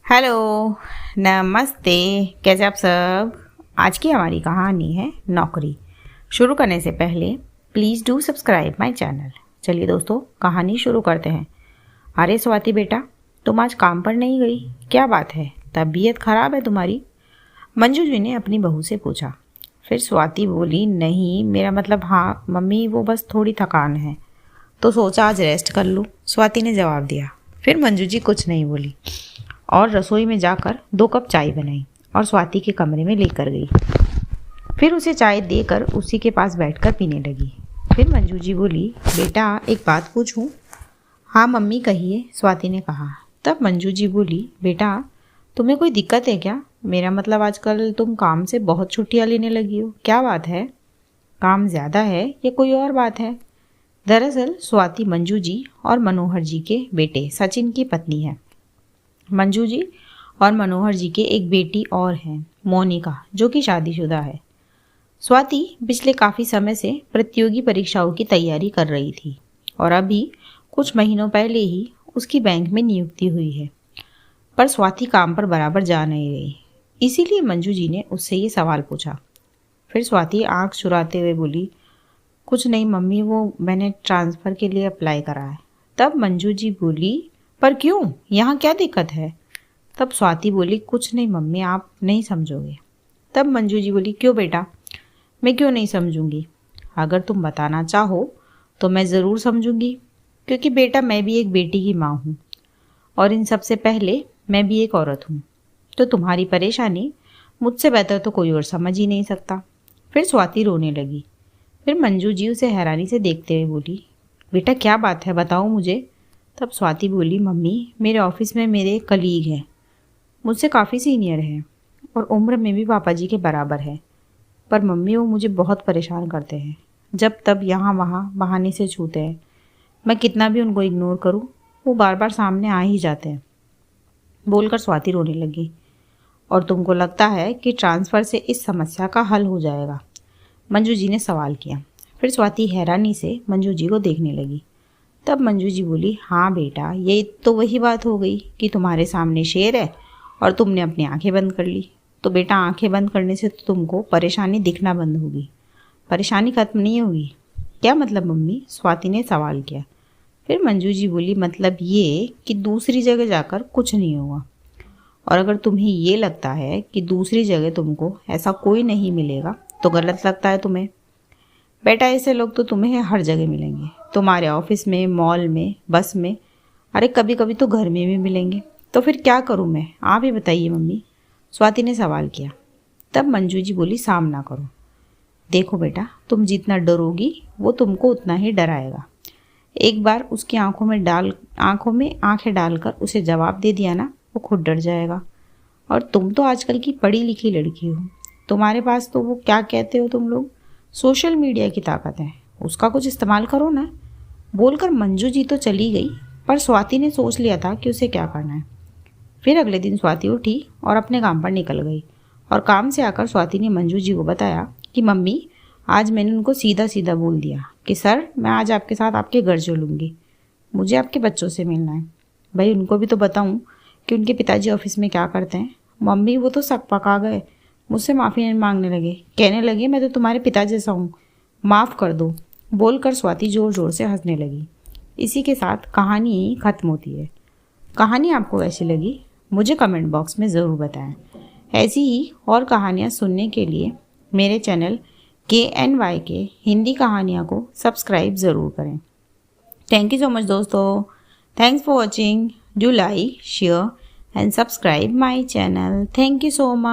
Hello, नमस्ते। कैसे आप सब। आज की हमारी कहानी है नौकरी। शुरू करने से पहले please do subscribe my channel. चलिए दोस्तों, कहानी शुरू करते हैं। अरे स्वाति बेटा, तुम आज काम पर नहीं गई, क्या बात है? तबीयत खराब है तुम्हारी? मंजू जी ने अपनी बहू से पूछा। फिर स्वाति बोली, नहीं मेरा मतलब हाँ मम्मी, वो बस थोड़ी थकान है तो सोचा आज रेस्ट कर लूँ, स्वाति ने जवाब दिया। फिर मंजू जी कुछ नहीं बोली और रसोई में जाकर 2 कप चाय बनाई और स्वाति के कमरे में लेकर गई। फिर उसे चाय देकर उसी के पास बैठकर पीने लगी। फिर मंजू जी बोली, बेटा एक बात पूछूं? हाँ मम्मी कहिए, स्वाति ने कहा। तब मंजू जी बोली, बेटा तुम्हें कोई दिक्कत है क्या? मेरा मतलब आजकल तुम काम से बहुत छुट्टियाँ लेने लगी हो, क्या बात है? काम ज़्यादा है या कोई और बात है? दरअसल स्वाति मंजू जी और मनोहर जी के बेटे सचिन की पत्नी है। मंजू जी और मनोहर जी के एक बेटी और हैं, मोनिका, जो कि शादीशुदा है। स्वाति पिछले काफ़ी समय से प्रतियोगी परीक्षाओं की तैयारी कर रही थी और अभी कुछ महीनों पहले ही उसकी बैंक में नियुक्ति हुई है। पर स्वाति काम पर बराबर जा नहीं रही, इसीलिए मंजू जी ने उससे ये सवाल पूछा। फिर स्वाति आंख चुराते हुए बोली, कुछ नहीं मम्मी, वो मैंने ट्रांसफ़र के लिए अप्लाई करा है। तब मंजू जी बोली, पर क्यों, यहाँ क्या दिक्कत है? तब स्वाति बोली, कुछ नहीं मम्मी, आप नहीं समझोगे। तब मंजू जी बोली, क्यों बेटा, मैं क्यों नहीं समझूंगी? अगर तुम बताना चाहो तो मैं ज़रूर समझूंगी, क्योंकि बेटा मैं भी एक बेटी की माँ हूँ और इन सबसे पहले मैं भी एक औरत हूँ। तो तुम्हारी परेशानी मुझसे बेहतर तो कोई और समझ ही नहीं सकता। फिर स्वाति रोने लगी। फिर मंजू जी उसे हैरानी से देखते हुए बोली, बेटा क्या बात है, बताओ मुझे। तब स्वाति बोली, मम्मी मेरे ऑफिस में मेरे कलीग हैं, मुझसे काफ़ी सीनियर हैं और उम्र में भी पापा जी के बराबर है। पर मम्मी वो मुझे बहुत परेशान करते हैं, जब तब यहाँ वहाँ बहाने से छूते हैं। मैं कितना भी उनको इग्नोर करूँ वो बार बार सामने आ ही जाते हैं। बोलकर स्वाति रोने लगी। और तुमको लगता है कि ट्रांसफ़र से इस समस्या का हल हो जाएगा? मंजू जी ने सवाल किया। फिर स्वाति हैरानी से मंजू जी को देखने लगी। तब मंजू जी बोली, हाँ बेटा, ये तो वही बात हो गई कि तुम्हारे सामने शेर है और तुमने अपनी आंखें बंद कर ली। तो बेटा आंखें बंद करने से तो तुमको परेशानी दिखना बंद होगी, परेशानी खत्म नहीं होगी। क्या मतलब मम्मी? स्वाति ने सवाल किया। फिर मंजू जी बोली, मतलब ये कि दूसरी जगह जाकर कुछ नहीं होगा। और अगर तुम्हें ये लगता है कि दूसरी जगह तुमको ऐसा कोई नहीं मिलेगा तो गलत लगता है तुम्हें। बेटा ऐसे लोग तो तुम्हें हर जगह मिलेंगे, तुम्हारे ऑफिस में, मॉल में, बस में, अरे कभी कभी तो घर में भी मिलेंगे। तो फिर क्या करूं मैं, आप ही बताइए मम्मी, स्वाति ने सवाल किया। तब मंजू जी बोली, सामना करो। देखो बेटा, तुम जितना डरोगी वो तुमको उतना ही डराएगा। एक बार उसकी आंखों में आंखें डालकर उसे जवाब दे दिया ना, वो खुद डर जाएगा। और तुम तो आजकल की पढ़ी लिखी लड़की हो, तुम्हारे पास तो वो क्या कहते हो तुम लोग, सोशल मीडिया की ताकत है, उसका कुछ इस्तेमाल करो ना। बोलकर मंजू जी तो चली गई, पर स्वाति ने सोच लिया था कि उसे क्या करना है। फिर अगले दिन स्वाति उठी और अपने काम पर निकल गई और काम से आकर स्वाति ने मंजू जी को बताया कि मम्मी आज मैंने उनको सीधा सीधा बोल दिया कि सर मैं आज आपके साथ आपके घर चलूँगी, मुझे आपके बच्चों से मिलना है। भाई उनको भी तो बताऊँ कि उनके पिताजी ऑफिस में क्या करते हैं। मम्मी वो तो सक पका गए, मुझसे माफ़ी मांगने लगे, कहने लगे मैं तो तुम्हारे पिता जैसा हूँ, माफ़ कर दो। बोलकर स्वाति ज़ोर ज़ोर से हंसने लगी। इसी के साथ कहानी ख़त्म होती है। कहानी आपको कैसी लगी मुझे कमेंट बॉक्स में ज़रूर बताएं। ऐसी ही और कहानियाँ सुनने के लिए मेरे चैनल KNY के हिंदी कहानियाँ को सब्सक्राइब ज़रूर करें। थैंक यू सो मच दोस्तों, thanks for watching, do like, share and subscribe my channel. Thank you so much.